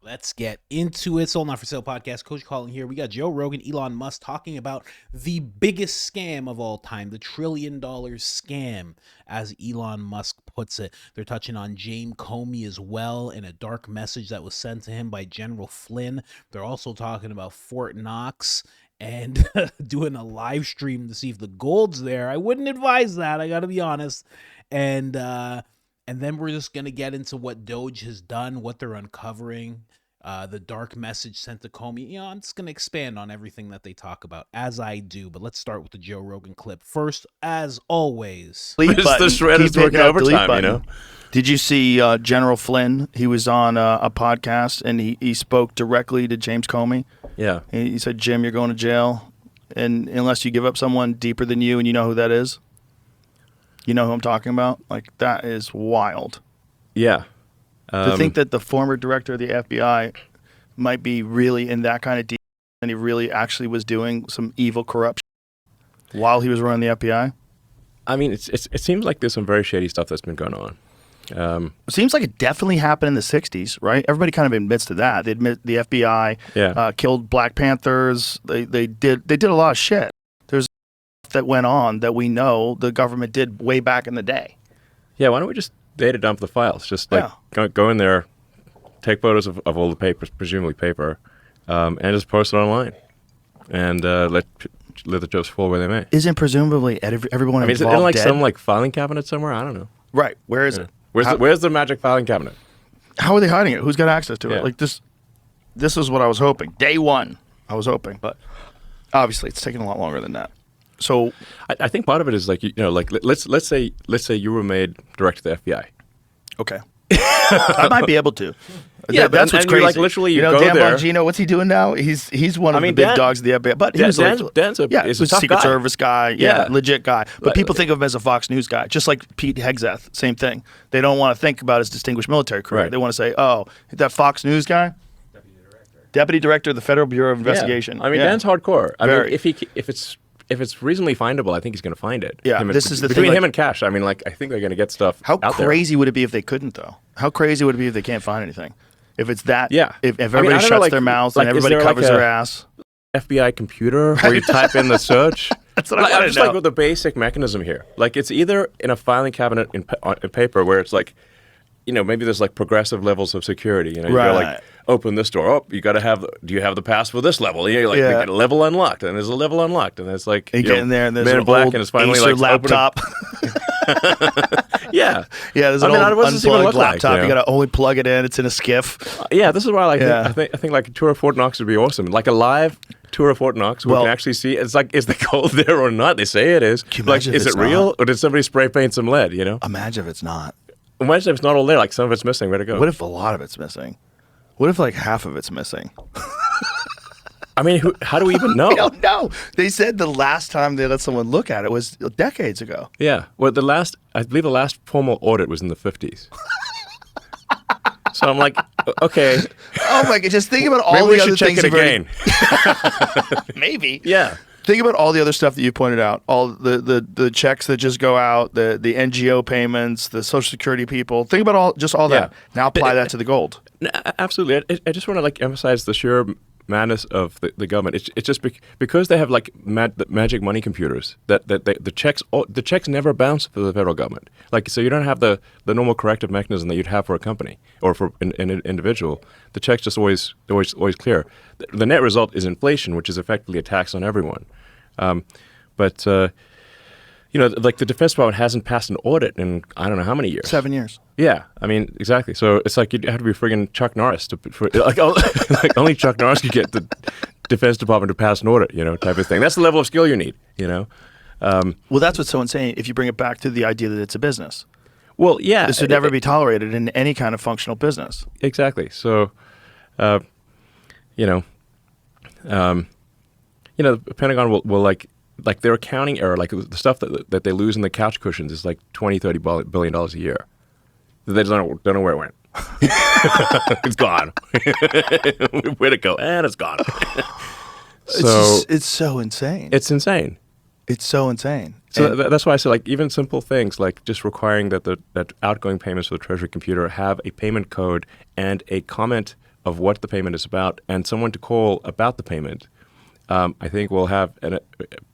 Let's get into it. Sold Not For Sale podcast. Coach Colin here. We got Joe Rogan, Elon Musk talking about the biggest scam of all time, the $1 trillion scam, as Elon Musk puts it. They're touching on James Comey as well and a dark message that was sent to him by General Flynn. They're also talking about Fort Knox and doing a live stream to see if the gold's there. I wouldn't advise that, I gotta be honest. And then we're just going to get into what DOGE has done, what they're uncovering, the dark message sent to Comey. You know, I'm just going to expand on everything that they talk about, as I do. But let's start with the Joe Rogan clip first, as always. The shredder's working overtime, you know? Did you see General Flynn? He was on a podcast, and he spoke directly to James Comey. Yeah. He said, Jim, you're going to jail, and unless you give up someone deeper than you, and you know who that is? You know who I'm talking about? Like, that is wild. Yeah. To think that the former director of the FBI might be really in that kind of deep, and he really actually was doing some evil corruption while he was running the FBI. I mean, it seems like there's some very shady stuff that's been going on. It seems like it definitely happened in the 60s, right? Everybody kind of admits to that. They admit the FBI killed Black Panthers. They did a lot of shit. There's that went on that we know the government did way back in the day. Yeah, why don't we just data dump the files? Just like go in there, take photos of all the papers, presumably paper, and just post it online, and let the jokes fall where they may. Isn't presumably everyone involved is it in like dead? some like filing cabinet somewhere? I don't know. Right. Where is it? Where's the magic filing cabinet? How are they hiding it? Who's got access to it? Like this is what I was hoping. Day one, I was hoping, but obviously it's taking a lot longer than that. So I think part of it is like, you know, like let's say you were made director of the FBI. Okay. I might be able to. Yeah, that's what's crazy. Like literally, you know, go Dan there. Bongino, what's he doing now? He's one of the big dogs of the FBI. But he was Dan's a Secret tough Service guy. Yeah, legit guy. But people think of him as a Fox News guy, just like Pete Hegseth. Same thing. They don't want to think about his distinguished military career. Right. They want to say, oh, that Fox News guy? Deputy Director of the Federal Bureau of Investigation. I mean, Dan's hardcore. I mean, if it's reasonably findable, I think he's going to find it. Yeah, this is the between thing. him and Cash. I mean, like, I think they're going to get stuff. How out crazy would it be if they couldn't, though? How crazy would it be if they can't find anything? If it's that, if I everybody don't shuts know, their mouths like, and everybody covers their ass. FBI computer where you type in the search. That's what I want to know. Just like with the basic mechanism here. Like, it's either in a filing cabinet in paper where it's like, you know, maybe there's like progressive levels of security. You know, you gotta like open this door. Oh, you got to have. Do you have the pass for this level? You're like, you get a level unlocked, and there's a level unlocked, and it's like you get in there, and there's Man an in Black, old and it's finally Acer like laptop. Yeah. There's an old unplugged laptop. You got to only plug it in. It's in a skiff. This is why I think like a tour of Fort Knox would be awesome. Like a live tour of Fort Knox, we can actually see. It's like, is the gold there or not? They say it is. Like, is it real, or did somebody spray paint some lead? You know. Imagine if it's not. Imagine if it's not all there, like some of it's missing. Where'd it go? What if a lot of it's missing? What if like half of it's missing? I mean, how do we even know? I don't know. They said the last time they let someone look at it was decades ago. Yeah. Well, I believe the last formal audit was in the 50s. So I'm like, okay. Oh my God! Just think about all Maybe the we other should things check it again. Maybe. Yeah. Think about all the other stuff that you pointed out, all the checks that just go out, the NGO payments, the Social Security people. Think about all that. Now apply that to the gold. Absolutely. I just want to like emphasize the sheer madness of the government. It's just because they have like magic money computers that the checks never bounce for the federal government. Like, so you don't have the normal corrective mechanism that you'd have for a company or for an individual. The checks just always clear. The net result is inflation, which is effectively a tax on everyone. But you know, like the Defense Department hasn't passed an audit in I don't know how many years. 7 years. Yeah, I mean, exactly. So it's like you'd have to be friggin' Chuck Norris like only Chuck Norris could get the Defense Department to pass an audit, you know, type of thing. That's the level of skill you need, you know. Well, that's what's so insane. If you bring it back to the idea that it's a business. Well, yeah, this would never be tolerated in any kind of functional business. Exactly. So, you know, the Pentagon will like their accounting error, like the stuff that they lose in the couch cushions is like $20-30 billion a year. They just don't know where it went. It's gone. Where'd it go? And it's gone. It's so insane. It's insane. It's so insane. So that's why I say, like, even simple things like just requiring that outgoing payments for the Treasury computer have a payment code and a comment of what the payment is about and someone to call about the payment, I think will have a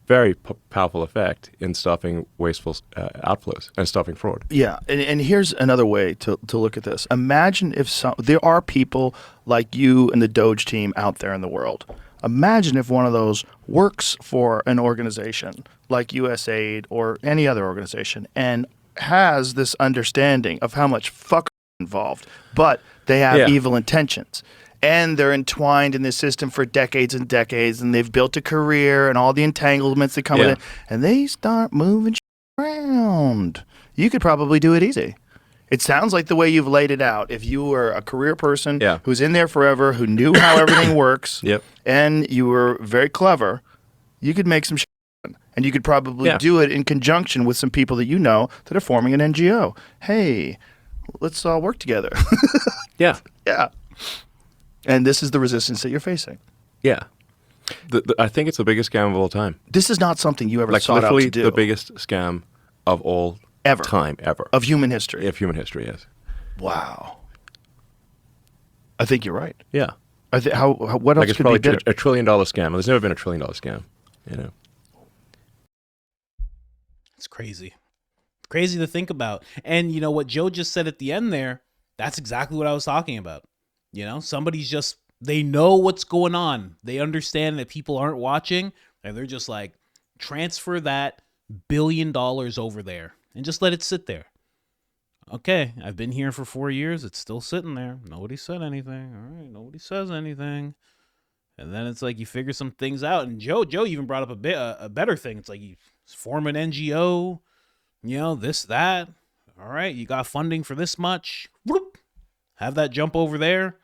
very powerful effect in stopping wasteful outflows and stopping fraud. Yeah, and here's another way to look at this. Imagine if there are people like you and the DOGE team out there in the world. Imagine if one of those works for an organization like USAID or any other organization and has this understanding of how much fuck involved, but they have evil intentions. And they're entwined in this system for decades and decades, and they've built a career and all the entanglements that come with it, and they start moving around. You could probably do it easy. It sounds like the way you've laid it out. If you were a career person who's in there forever, who knew how everything works, and you were very clever, you could make some shit happen. And you could probably do it in conjunction with some people that you know that are forming an NGO. Hey, let's all work together. Yeah. And this is the resistance that you're facing. Yeah. I think it's the biggest scam of all time. This is not something you ever sought out to do. Literally the biggest scam of all time, ever. Of human history. Of human history, yes. Wow. I think you're right. Yeah. What else it's could probably be better? a $1 trillion scam. There's never been a $1 trillion scam, you know. It's crazy. Crazy to think about. And you know what Joe just said at the end there, that's exactly what I was talking about. You know, somebody's just, they know what's going on. They understand that people aren't watching, and they're just like, transfer that $1 billion over there and just let it sit there. Okay, I've been here for 4 years. It's still sitting there. Nobody said anything. All right, nobody says anything. And then it's like you figure some things out. And Joe even brought up a better thing. It's like you form an NGO, you know, this, that. All right, you got funding for this much. Whoop, have that jump over there.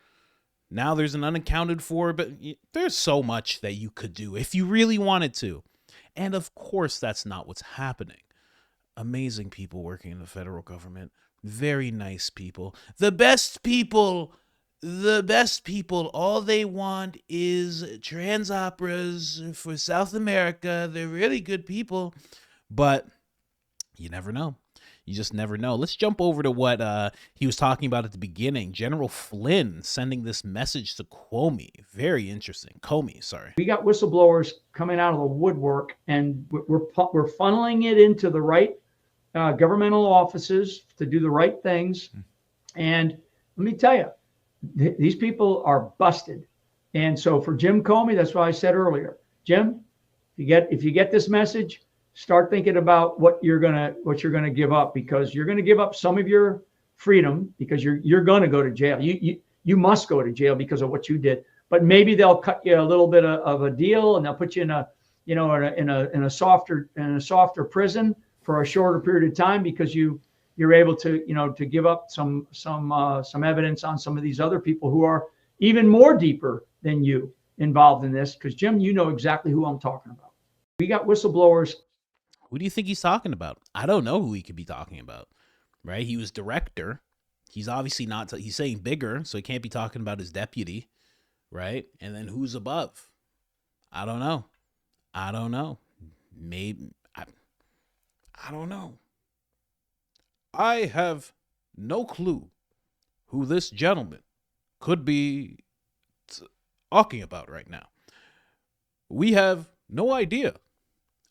Now there's an unaccounted for, but there's so much that you could do if you really wanted to. And of course, that's not what's happening. Amazing people working in the federal government. Very nice people. The best people. All they want is trans operas for South America. They're really good people. But you never know. You just never know. Let's jump over to what he was talking about at the beginning. General Flynn sending this message to Comey. Very interesting. Comey, sorry. We got whistleblowers coming out of the woodwork, and we're funneling it into the right governmental offices to do the right things. And let me tell you, these people are busted. And so for Jim Comey, that's why I said earlier, Jim, if you get this message, start thinking about what you're gonna give up, because you're gonna give up some of your freedom because you're gonna go to jail. You must go to jail because of what you did. But maybe they'll cut you a little bit of a deal, and they'll put you in a softer prison for a shorter period of time because you're able to give up some evidence on some of these other people who are even more deeper than you involved in this. Because Jim, you know exactly who I'm talking about. We got whistleblowers. Who do you think he's talking about? I don't know who he could be talking about, right? He was director. He's obviously not, he's saying bigger, so he can't be talking about his deputy, right? And then who's above? I don't know. Maybe, I don't know. I have no clue who this gentleman could be talking about right now. We have no idea.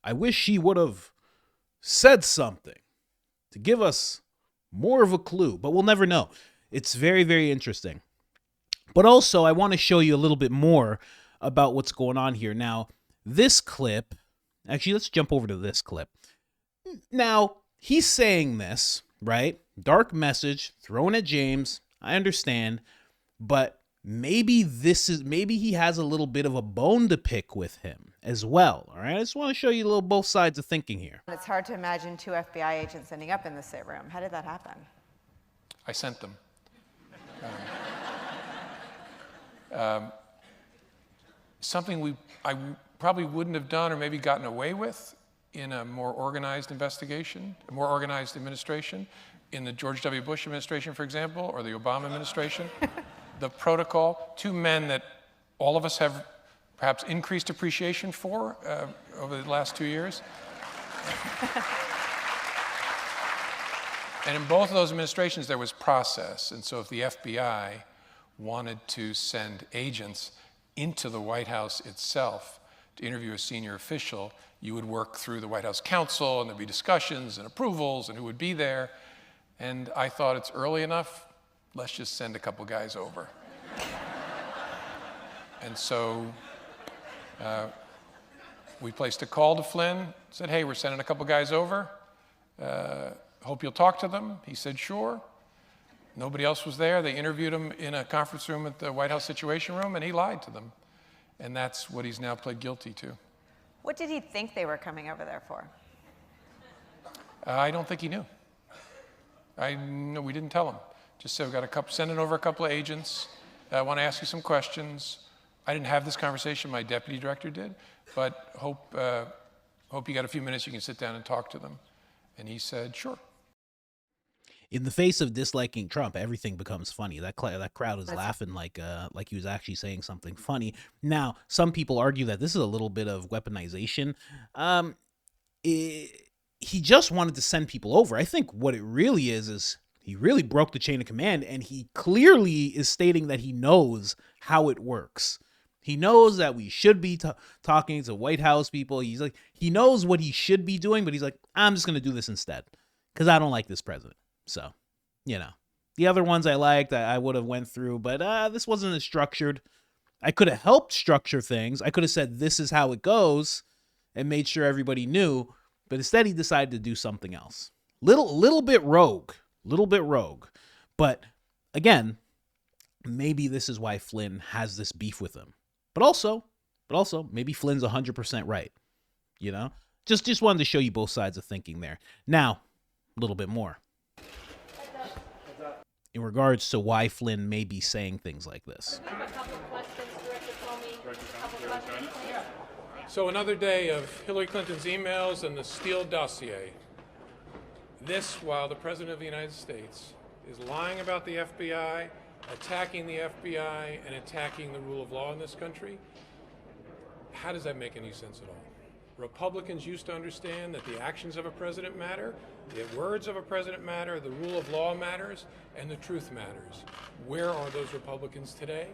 I wish he would have said something to give us more of a clue, but we'll never know. It's very, very interesting. But also, I want to show you a little bit more about what's going on here. Now, this clip, actually, let's jump over to this clip. Now, he's saying this, right? Dark message thrown at James. I understand, but maybe he has a little bit of a bone to pick with him as well. All right, I just want to show you a little both sides of thinking here. It's hard to imagine 2 FBI agents ending up in the sit room. How did that happen? I sent them. Something I probably wouldn't have done or maybe gotten away with in a more organized investigation, a more organized administration, in the George W. Bush administration, for example, or the Obama administration. The protocol, 2 men that all of us have perhaps increased appreciation for over the last 2 years. And in both of those administrations, there was process. And so if the FBI wanted to send agents into the White House itself to interview a senior official. You would work through the White House counsel, and there'd be discussions and approvals and who would be there. And I thought, it's early enough, let's just send a couple guys over. And so we placed a call to Flynn, said, hey, we're sending a couple guys over. Hope you'll talk to them. He said, sure. Nobody else was there. They interviewed him in a conference room at the White House Situation Room, and he lied to them. And that's what he's now pled guilty to. What did he think they were coming over there for? I don't think he knew. No, we didn't tell him. Just said, we got sending over a couple of agents. I want to ask you some questions. I didn't have this conversation. My deputy director did. But hope you got a few minutes you can sit down and talk to them. And he said, sure. In the face of disliking Trump, everything becomes funny. That crowd is laughing like he was actually saying something funny. Now, some people argue that this is a little bit of weaponization. He just wanted to send people over. I think what it really is he really broke the chain of command, and he clearly is stating that he knows how it works. He knows that we should be talking to White House people. He knows what he should be doing, but he's like, I'm just going to do this instead because I don't like this president. So, the other ones I liked, I would have went through, but this wasn't as structured. I could have helped structure things. I could have said, this is how it goes, and made sure everybody knew, but instead he decided to do something else. Little bit rogue, but again, maybe this is why Flynn has this beef with him, but also maybe Flynn's 100% right. Just wanted to show you both sides of thinking there. Now, a little bit more in regards to why Flynn may be saying things like this. I have a couple of questions, Director Comey. So another day of Hillary Clinton's emails and the Steele dossier. This while the President of the United States is lying about the FBI, attacking the FBI, and attacking the rule of law in this country. How does that make any sense at all? Republicans used to understand that the actions of a president matter, the words of a president matter, the rule of law matters, and the truth matters. Where are those Republicans today?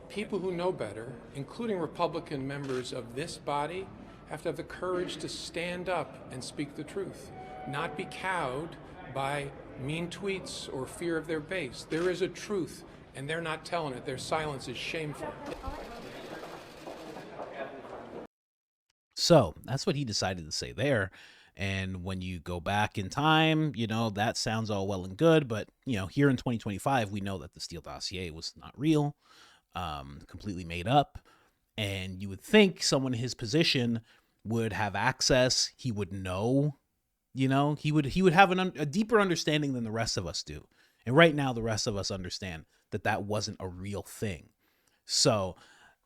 People who know better, including Republican members of this body, have to have the courage to stand up and speak the truth, not be cowed by mean tweets or fear of their base. There is a truth, and they're not telling it. Their silence is shameful. So that's what he decided to say there. And when you go back in time, that sounds all well and good. But, here in 2025, we know that the Steele dossier was not real, completely made up. And you would think someone in his position would have access. He would know, he would have a deeper understanding than the rest of us do. And right now, the rest of us understand that wasn't a real thing. So,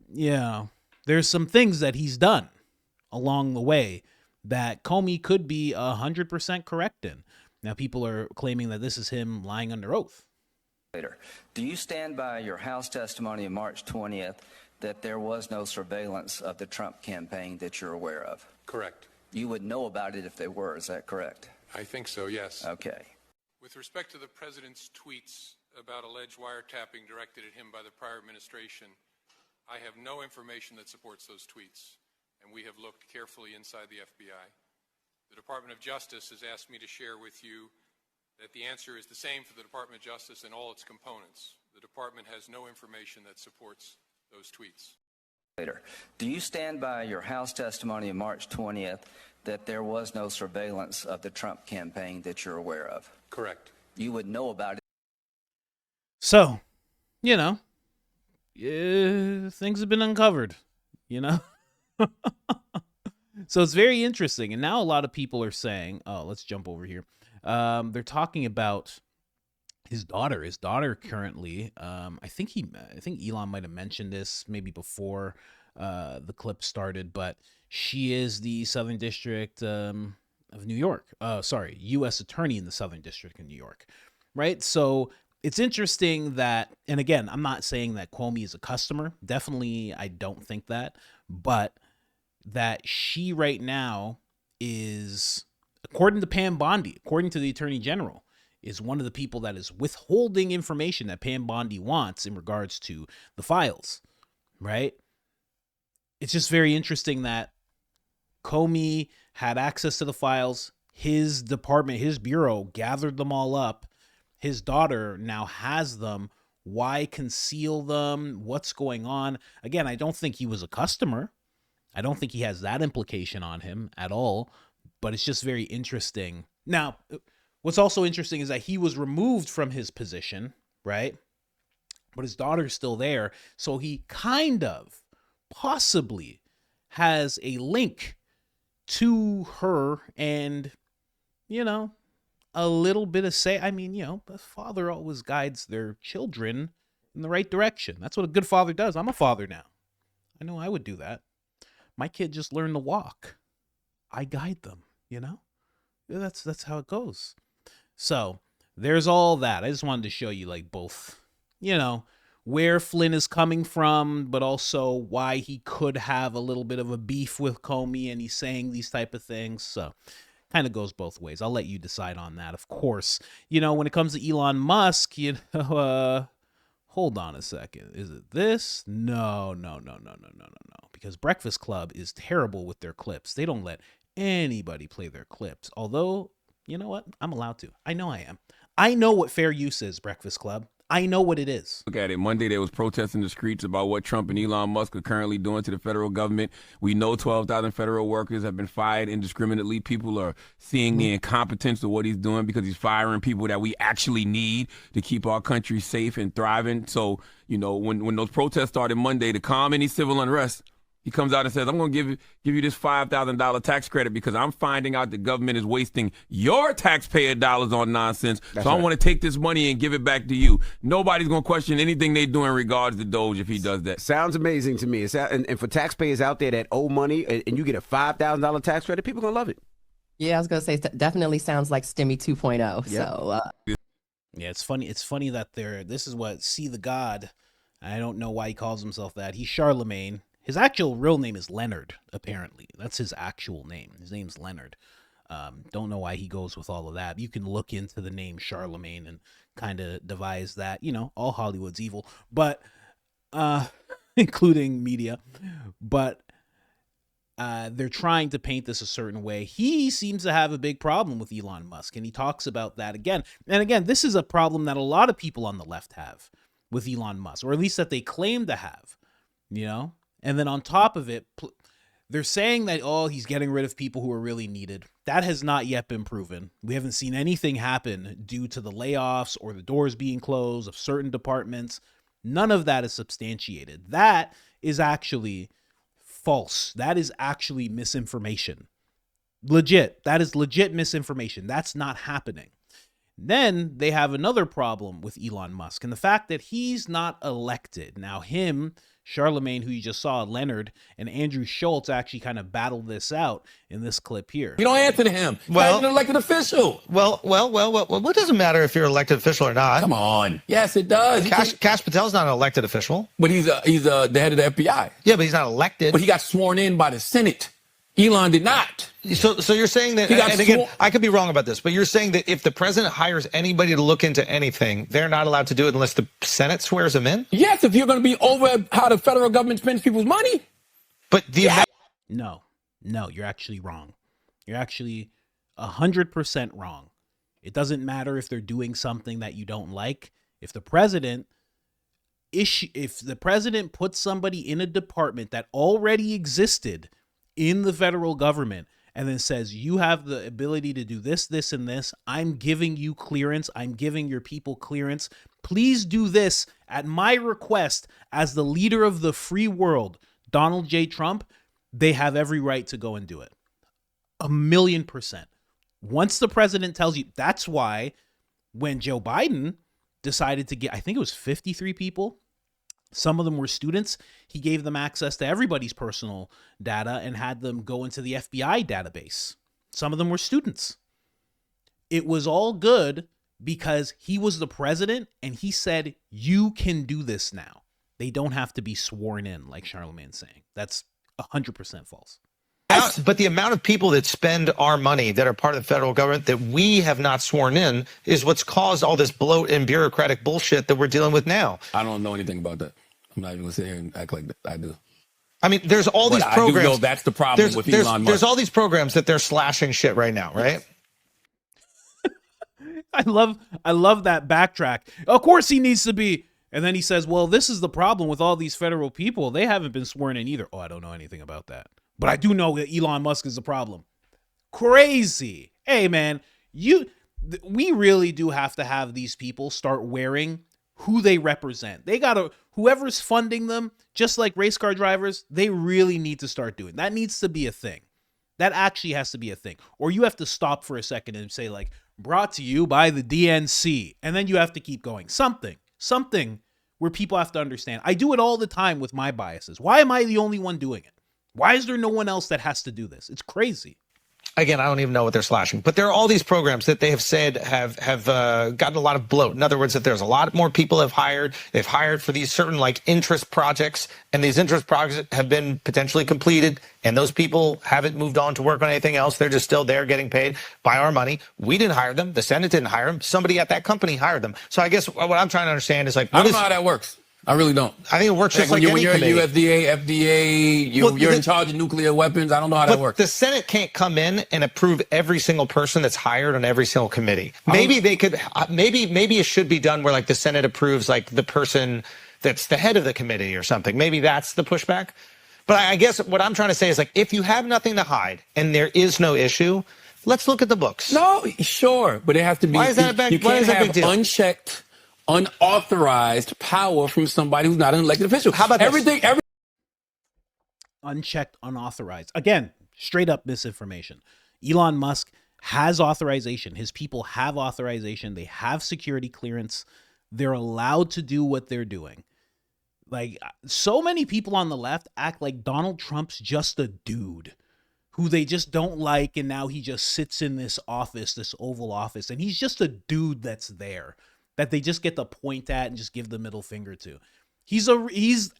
there's some things that he's done along the way that Comey could be 100% correct in. Now, people are claiming that this is him lying under oath. Do you stand by your House testimony of March 20th that there was no surveillance of the Trump campaign that you're aware of? Correct. You would know about it if they were, is that correct? I think so, yes. Okay. With respect to the president's tweets about alleged wiretapping directed at him by the prior administration, I have no information that supports those tweets, and we have looked carefully inside the FBI. The Department of Justice has asked me to share with you that the answer is the same for the Department of Justice and all its components. The department has no information that supports those tweets. Do you stand by your House testimony of March 20th that there was no surveillance of the Trump campaign that you're aware of? Correct. You would know about it. So, things have been uncovered, So it's very interesting. And now a lot of people are saying, let's jump over here. They're talking about his daughter. His daughter currently, I think Elon might have mentioned this maybe before the clip started, but she is the Southern District of New York. U.S. Attorney in the Southern District of New York, right? So it's interesting that, and again, I'm not saying that Comey is a customer. Definitely, I don't think that, but that she right now is, according to Pam Bondi, according to the Attorney General, is one of the people that is withholding information that Pam Bondi wants in regards to the files, right? It's just very interesting that Comey had access to the files. His department, his bureau gathered them all up. His daughter now has them. Why conceal them? What's going on? Again, I don't think he was a customer. I don't think he has that implication on him at all, but it's just very interesting. Now, what's also interesting is that he was removed from his position, right? But his daughter's still there. So he kind of possibly has a link to her and, you know, a little bit of say. I mean, you know, a father always guides their children in the right direction. That's what a good father does. I'm a father now. I know I would do that. My kid just learned to walk. I guide them, you know? That's how it goes. So there's all that. I just wanted to show you like both, you know, where Flynn is coming from, but also why he could have a little bit of a beef with Comey and he's saying these type of things. So kind of goes both ways. I'll let you decide on that. Of course, you know, when it comes to Elon Musk, you know, hold on a second. Is it this? No. Because Breakfast Club is terrible with their clips. They don't let anybody play their clips. Although, you know what? I'm allowed to. I know I am. I know what fair use is, Breakfast Club. I know what it is. Look at it. Monday, there was protests in the streets about what Trump and Elon Musk are currently doing to the federal government. We know 12,000 federal workers have been fired indiscriminately. People are seeing the incompetence of what he's doing because he's firing people that we actually need to keep our country safe and thriving. So, you know, when those protests started Monday to calm any civil unrest, he comes out and says, I'm going to give you this $5,000 tax credit because I'm finding out the government is wasting your taxpayer dollars on nonsense. That's so I right. want to take this money and give it back to you. Nobody's going to question anything they do in regards to DOGE if he does that. Sounds amazing to me. And for taxpayers out there that owe money and you get a $5,000 tax credit, people are going to love it. Yeah, I was going to say, definitely sounds like STEMI 2.0. Yep. So, Yeah, it's funny. It's funny that this is what See the God. I don't know why he calls himself that. He's Charlemagne. His actual real name is Leonard, apparently. That's his actual name. His name's Leonard. Don't know why he goes with all of that. You can look into the name Charlemagne and kind of devise that. You know, all Hollywood's evil, but including media. But they're trying to paint this a certain way. He seems to have a big problem with Elon Musk, and he talks about that again. And again, this is a problem that a lot of people on the left have with Elon Musk, or at least that they claim to have, you know? And then on top of it, they're saying that, oh, he's getting rid of people who are really needed. That has not yet been proven. We haven't seen anything happen due to the layoffs or the doors being closed of certain departments. None of that is substantiated. That is actually false. That is actually misinformation. Legit. That is legit misinformation. That's not happening. Then they have another problem with Elon Musk and the fact that he's not elected. Now him, Charlemagne, who you just saw, Leonard, and Andrew Schultz actually kind of battled this out in this clip here. You don't answer to him. Well, he's an elected official. Well, what doesn't matter if you're an elected official or not? Come on. Yes, it does. Kash Patel's not an elected official. But he's the head of the FBI. Yeah, but he's not elected. But he got sworn in by the Senate. Elon did not. So you're saying that, and again, I could be wrong about this, but you're saying that if the president hires anybody to look into anything, they're not allowed to do it unless the Senate swears them in? Yes, if you're going to be over how the federal government spends people's money. But No, you're actually wrong. You're actually 100% wrong. It doesn't matter if they're doing something that you don't like. If the president puts somebody in a department that already existed in the federal government and then says, you have the ability to do this, this, and this, I'm giving you clearance, I'm giving your people clearance, please do this at my request as the leader of the free world, Donald J. Trump, they have every right to go and do it. 1,000,000%. Once the president tells you, that's why when Joe Biden decided to get, I think it was 53 people, some of them were students, he gave them access to everybody's personal data and had them go into the FBI database. Some of them were students. It was all good because he was the president and he said, you can do this now. They don't have to be sworn in, like Charlemagne's saying. That's 100% false. amount of people that spend our money that are part of the federal government that we have not sworn in is what's caused all this bloat and bureaucratic bullshit that we're dealing with now. I don't know anything about that. I'm not even going to sit here and act like that. I do. I mean, there's all these programs. I do know that's the problem with Elon Musk. There's all these programs that they're slashing shit right now, right? I love that backtrack. Of course he needs to be. And then he says, well, this is the problem with all these federal people. They haven't been sworn in either. Oh, I don't know anything about that. But I do know that Elon Musk is the problem. Crazy. Hey, man, we really do have to have these people start wearing who they represent. They got to, whoever's funding them, just like race car drivers, they really need to start doing. That needs to be a thing. That actually has to be a thing. Or you have to stop for a second and say, like, brought to you by the DNC. And then you have to keep going. Something where people have to understand. I do it all the time with my biases. Why am I the only one doing it? Why is there no one else that has to do this? It's crazy. Again, I don't even know what they're slashing, but there are all these programs that they have said have gotten a lot of bloat. In other words, that there's a lot more people have hired. They've hired for these certain like interest projects, and these interest projects have been potentially completed, and those people haven't moved on to work on anything else. They're just still there getting paid by our money. We didn't hire them. The Senate didn't hire them. Somebody at that company hired them. So I guess what I'm trying to understand is like, I don't know how that works. I really don't. I think it works just like when any you're committee. FDA, you're in charge of nuclear weapons. I don't know how that works. The Senate can't come in and approve every single person that's hired on every single committee. Maybe they could. Maybe it should be done where like the Senate approves like the person that's the head of the committee or something. Maybe that's the pushback. But I guess what I'm trying to say is like if you have nothing to hide and there is no issue, let's look at the books. No, sure, but it has to be. Why is that a big, you can't big have deal? unchecked, unauthorized power from somebody who's not an elected official. How about everything? Unchecked, unauthorized. Again, straight up misinformation. Elon Musk has authorization. His people have authorization. They have security clearance. They're allowed to do what they're doing. Like, so many people on the left act like Donald Trump's just a dude who they just don't like, and now he just sits in this office, this Oval Office, and he's just a dude that's there that they just get to point at and just give the middle finger to. He's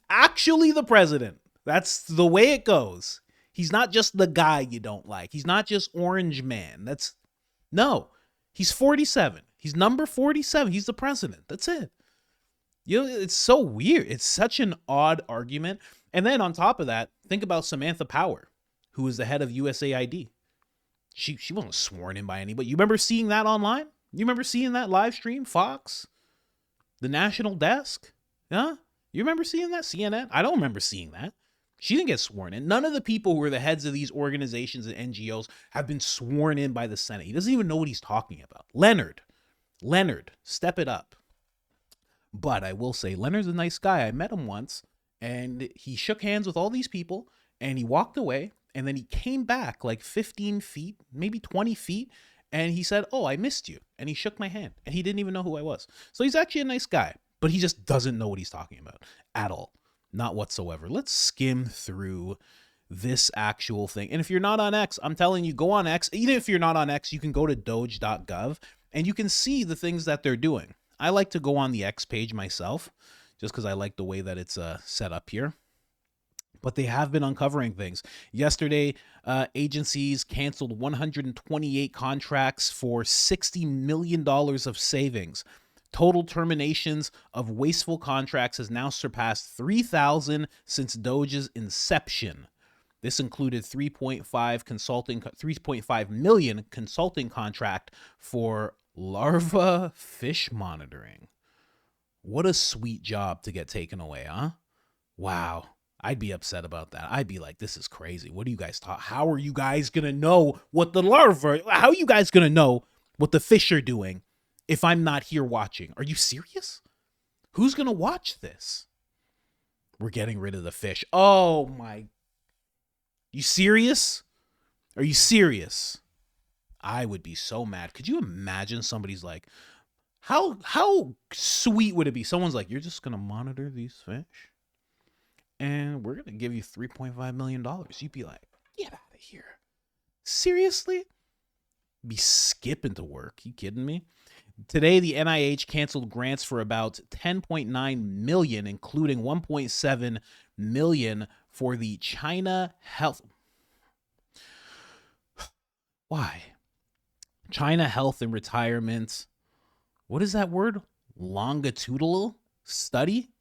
actually the president. That's the way it goes. He's not just the guy you don't like. He's not just Orange Man. No. He's 47. He's number 47. He's the president. That's it. You know, it's so weird. It's such an odd argument. And then on top of that, think about Samantha Power, who is the head of USAID. She wasn't sworn in by anybody. You remember seeing that online? You remember seeing that live stream? Fox? The National Desk? Huh? You remember seeing that? CNN? I don't remember seeing that. She didn't get sworn in. None of the people who are the heads of these organizations and NGOs have been sworn in by the Senate. He doesn't even know what he's talking about. Leonard, step it up. But I will say, Leonard's a nice guy. I met him once, and he shook hands with all these people, and he walked away, and then he came back like 15 feet, maybe 20 feet, and he said, "Oh, I missed you." And he shook my hand, and he didn't even know who I was. So he's actually a nice guy, but he just doesn't know what he's talking about at all. Not whatsoever. Let's skim through this actual thing. And if you're not on X, I'm telling you, go on X. Even if you're not on X, you can go to doge.gov, and you can see the things that they're doing. I like to go on the X page myself, just because I like the way that it's set up here. But they have been uncovering things. Yesterday, agencies canceled 128 contracts for $60 million of savings. Total terminations of wasteful contracts has now surpassed 3,000 since DOGE's inception. This included 3.5 million consulting contract for larva fish monitoring. What a sweet job to get taken away, huh? Wow. I'd be upset about that. I'd be like, this is crazy. What do you guys talk? How are you guys going to know what the larva, how are you guys going to know what the fish are doing if I'm not here watching? Are you serious? Who's going to watch this? We're getting rid of the fish. Oh my. You serious? Are you serious? I would be so mad. Could you imagine somebody's like, how sweet would it be? Someone's like, you're just going to monitor these fish and we're going to give you $3.5 million. You'd be like, get out of here. Seriously? Be skipping to work. You kidding me? Today, the NIH canceled grants for about $10.9 million, including $1.7 million for the China Health. Why? China health and retirement. What is that word? Longitudinal study?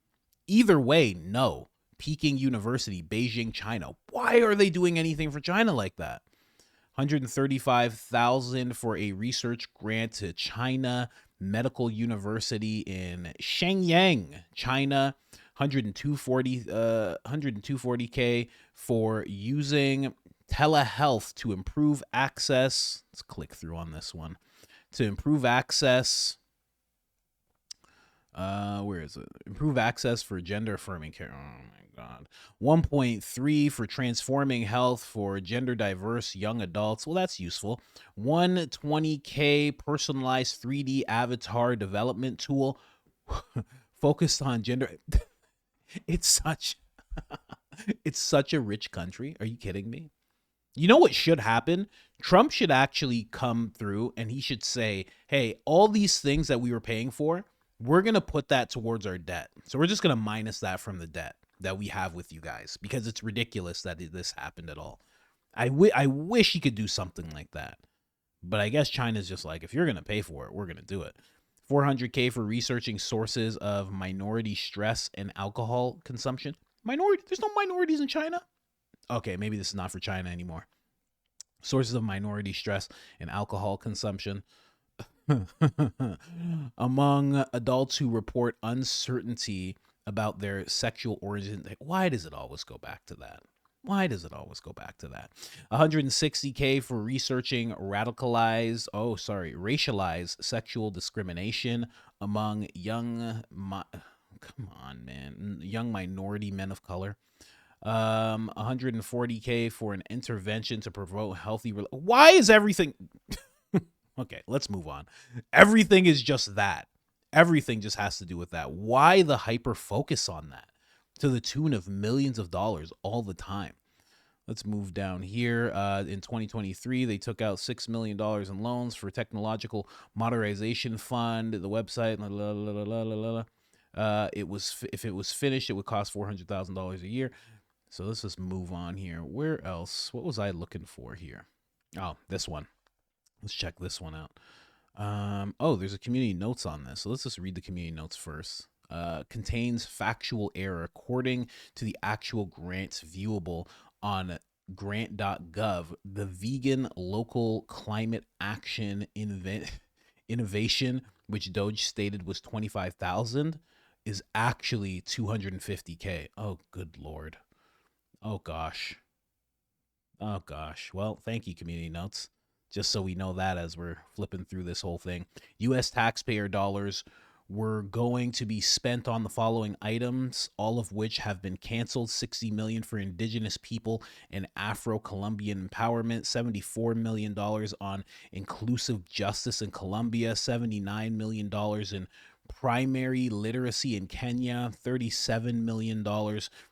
Either way, no. Peking University, Beijing, China. Why are they doing anything for China like that? $135,000 for a research grant to China Medical University in Shenyang, China. 140K for using telehealth to improve access. Let's click through on this one. To improve access. Where is it? Improve access for gender affirming care. Oh my God. 1.3 for transforming health for gender diverse young adults. Well, that's useful. 120K personalized 3D avatar development tool focused on gender. It's such a rich country. Are you kidding me? You know what should happen? Trump should actually come through and he should say, hey, all these things that we were paying for, we're going to put that towards our debt. So we're just going to minus that from the debt that we have with you guys because it's ridiculous that this happened at all. I wish he could do something like that. But I guess China's just like, if you're going to pay for it, we're going to do it. 400K for researching sources of minority stress and alcohol consumption. There's no minorities in China. Okay, maybe this is not for China anymore. Sources of minority stress and alcohol consumption. Among adults who report uncertainty about their sexual origin. Why does it always go back to that? 160K for researching racialized sexual discrimination among young minority men of color. 140K for an intervention to promote healthy. Why is everything? Okay, let's move on. Everything is just that. Everything just has to do with that. Why the hyper focus on that to the tune of millions of dollars all the time? Let's move down here. In 2023, they took out $6 million in loans for technological modernization fund. The website, if it was finished, it would cost $400,000 a year. So let's just move on here. Where else? What was I looking for here? Oh, this one. Let's check this one out. Oh, there's a community notes on this. So let's just read the community notes first. Contains factual error according to the actual grants viewable on grant.gov. The vegan local climate action innovation, which DOGE stated was $25,000, is actually $250K. Oh, good Lord. Oh, gosh. Well, thank you, community notes. Just so we know that as we're flipping through this whole thing. U.S. taxpayer dollars were going to be spent on the following items, all of which have been canceled. $60 million for indigenous people and Afro-Colombian empowerment, $74 million on inclusive justice in Colombia, $79 million in primary literacy in Kenya, $37 million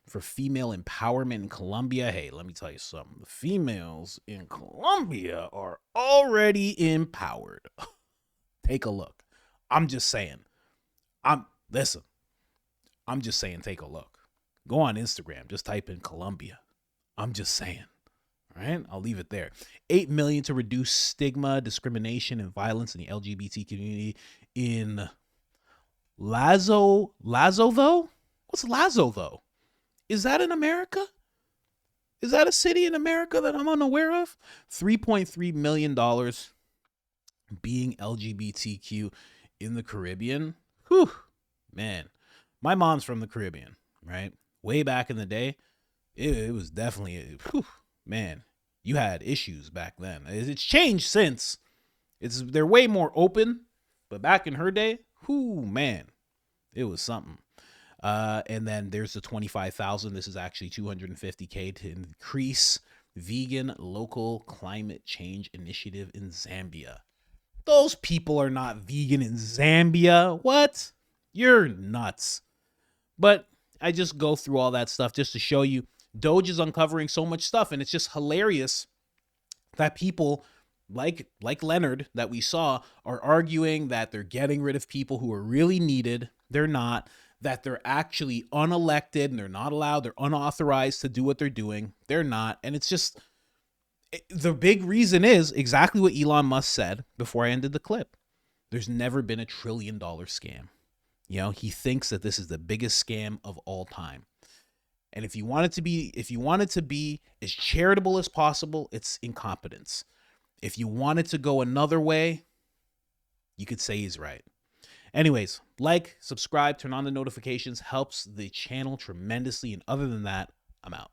for female empowerment in Colombia. Hey, let me tell you something. The females in Colombia are already empowered. Take a look. I'm just saying. I'm just saying, take a look. Go on Instagram. Just type in Colombia. I'm just saying. All right, I'll leave it there. $8 million to reduce stigma, discrimination, and violence in the LGBT community in Lazo though? What's Lazo though? Is that in America? Is that a city in America that I'm unaware of? $3.3 million being LGBTQ in the Caribbean. Whew, man. My mom's from the Caribbean, right? Way back in the day, it was definitely, man, you had issues back then. It's changed since. They're way more open, but back in her day, man, it was something. And then there's the $25,000. This is actually $250K to increase vegan local climate change initiative in Zambia. Those people are not vegan in Zambia. What? You're nuts. But I just go through all that stuff just to show you DOGE is uncovering so much stuff, and it's just hilarious that people like Leonard that we saw are arguing that they're getting rid of people who are really needed. They're not. That they're actually unelected and they're not allowed. They're unauthorized to do what they're doing. They're not. And it's just, The big reason is exactly what Elon Musk said before I ended the clip. There's never been $1 trillion scam. You know, he thinks that this is the biggest scam of all time. And if you want it to be as charitable as possible, it's incompetence. If you want it to go another way, you could say he's right. Anyways, like, subscribe, turn on the notifications, helps the channel tremendously. And other than that, I'm out.